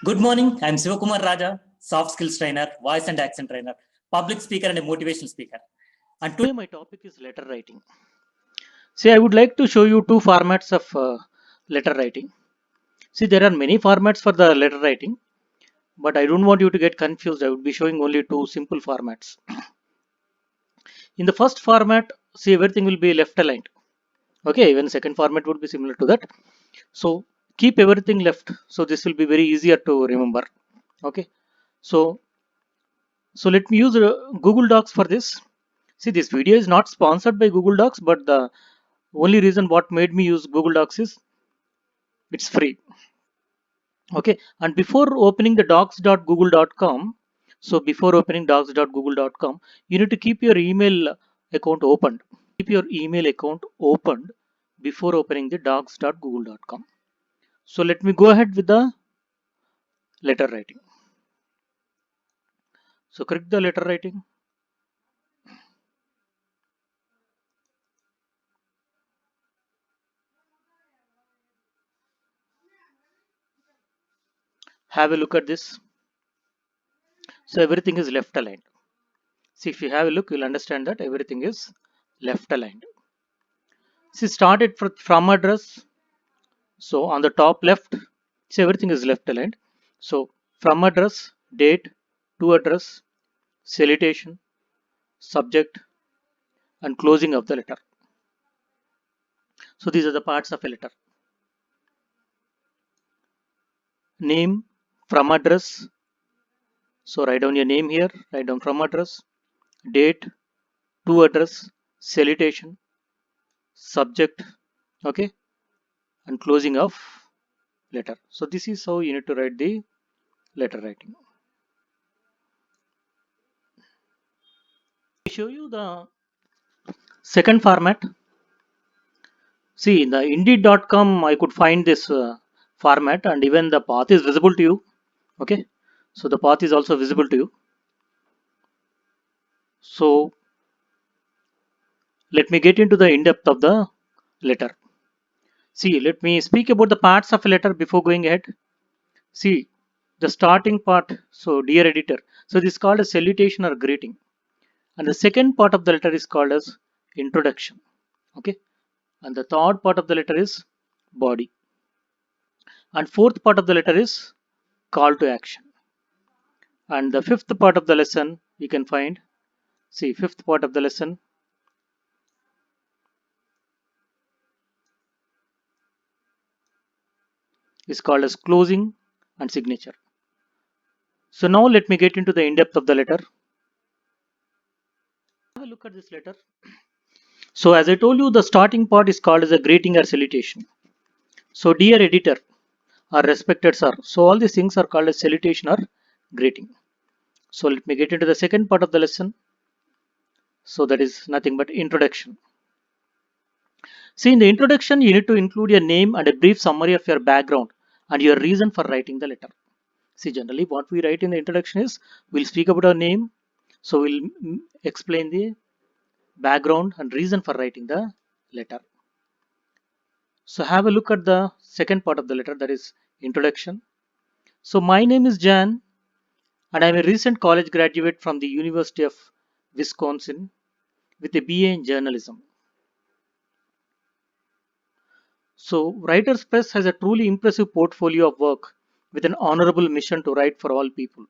Good morning. I'm Sivakumar Raja, soft skills trainer, voice and accent trainer, public speaker, and a motivational speaker. And today my topic is letter writing. See, I would like to show you two formats of letter writing. See, there are many formats for the letter writing, but I don't want you to get confused. I would be showing only two simple formats. In the first format, see, everything will be left aligned. Okay, even second format would be similar to that. So keep everything left. So this will be very easier to remember. Okay, so let me use Google Docs for this. See, this video is not sponsored by Google Docs, but the only reason what made me use Google Docs is it's free. Okay, and before opening the docs.google.com, so before opening docs.google.com, you need to keep your email account opened. Keep your email account opened before opening the docs.google.com. So let me go ahead with the letter writing. So click the letter writing. Have a look at this. So everything is left aligned. See, if you have a look, you'll understand that everything is left aligned. See, started from address. So on the top left, see, everything is left aligned. So from address, date, to address, salutation, subject, and closing of the letter. So these are the parts of a letter. Name, from address. So write down your name here, write down from address, date, to address, salutation, subject, okay, and closing of letter. So this is how you need to write the letter writing. I show you the second format. See, in the indeed.com, I could find this format, and even the path is visible to you. Okay, so the path is also visible to you. So let me get into the in-depth of the letter. See, let me speak about the parts of a letter before going ahead. See, the starting part. So, dear editor. So this is called a salutation or greeting, and the second part of the letter is called as introduction. Okay, and the third part of the letter is body, and fourth part of the letter is call to action. And the fifth part of the lesson we can find. See, fifth part of the lesson is called as closing and signature. So now let me get into the in-depth of the letter. Have a look at this letter. So as I told you, the starting part is called as a greeting or salutation. So dear editor or respected sir. So all these things are called as salutation or greeting. So let me get into the second part of the lesson. So that is nothing but introduction. See, in the introduction, you need to include your name and a brief summary of your background and your reason for writing the letter. See, generally what we write in the introduction is we'll speak about our name. So we'll explain the background and reason for writing the letter. So have a look at the second part of the letter, that is introduction. So my name is Jan and I'm a recent college graduate from the University of Wisconsin with a BA in journalism. So Writers Press has a truly impressive portfolio of work with an honorable mission to write for all people.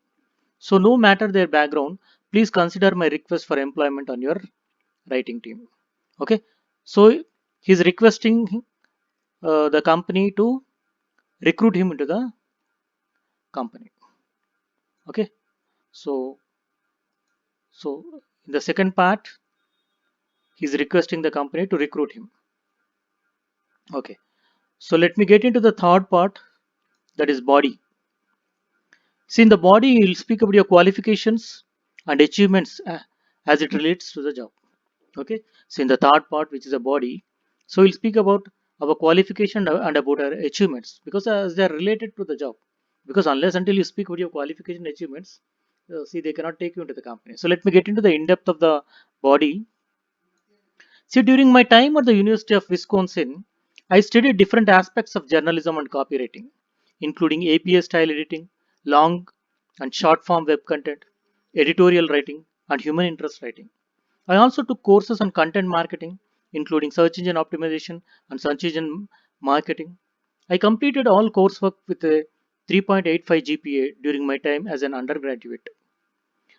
So no matter their background, please consider my request for employment on your writing team. Okay, so he's requesting the company to recruit him into the company. Okay, so in the second part, he's requesting the company to recruit him. Okay, so let me get into the third part, that is body. See, in the body, you'll speak about your qualifications and achievements as it relates to the job. Okay, so in the third part, which is a body, so we'll speak about our qualification and about our achievements because as they are related to the job. Because unless until you speak about your qualification achievements, see, they cannot take you into the company. So let me get into the in depth of the body. See, during my time at the University of Wisconsin, I studied different aspects of journalism and copywriting, including APA style editing, long and short form web content, editorial writing, and human interest writing. I also took courses on content marketing, including search engine optimization and search engine marketing. I completed all coursework with a 3.85 GPA during my time as an undergraduate.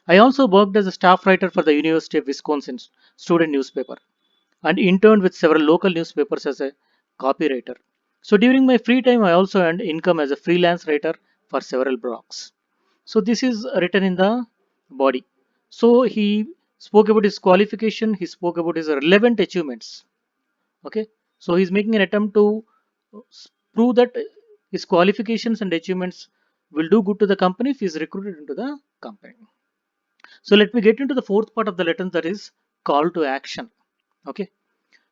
I also worked as a staff writer for the University of Wisconsin student newspaper and interned with several local newspapers as a copywriter. So during my free time, I also earned income as a freelance writer for several blogs. So this is written in the body. So he spoke about his qualification, he spoke about his relevant achievements. Okay, so he's making an attempt to prove that his qualifications and achievements will do good to the company if he's recruited into the company. So let me get into the fourth part of the letter, that is call to action. Okay,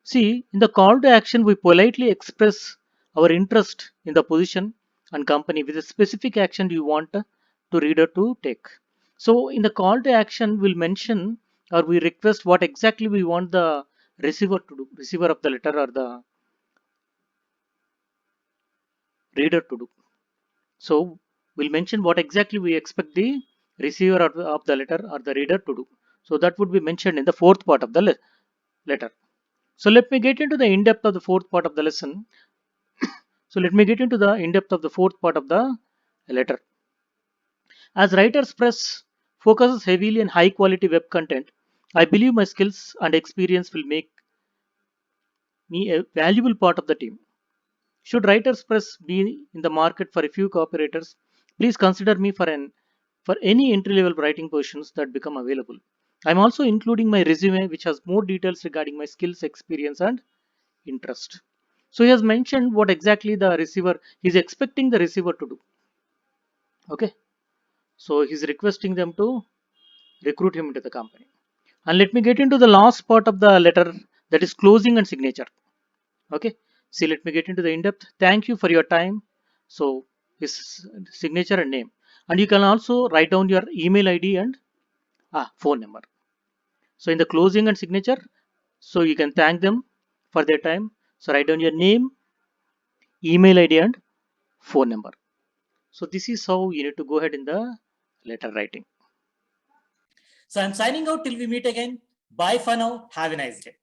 see, in the call to action, we politely express our interest in the position and company with a specific action you want to reader to take. So, in the call to action, we'll mention or we request what exactly we want the receiver to do, receiver of the letter or the reader to do. So, we'll mention what exactly we expect the receiver of the letter or the reader to do. So, that would be mentioned in the fourth part of the letter. So, let me get into the in depth of the fourth part of the lesson. So let me get into the in-depth of the fourth part of the letter. As Writers Press focuses heavily on high quality web content, I believe my skills and experience will make me a valuable part of the team. Should Writers Press be in the market for a few copywriters, please consider me for any entry-level writing positions that become available. I'm also including my resume which has more details regarding my skills, experience and interest. So he has mentioned what exactly the receiver is expecting the receiver to do. Okay. So he's requesting them to recruit him into the company. And let me get into the last part of the letter, that is closing and signature. Okay. See, let me get into the in-depth. Thank you for your time. So his signature and name. And you can also write down your email ID and phone number. So in the closing and signature, so you can thank them for their time. So write down your name, email ID and phone number. So this is how you need to go ahead in the letter writing. So I'm signing out till we meet again. Bye for now. Have a nice day.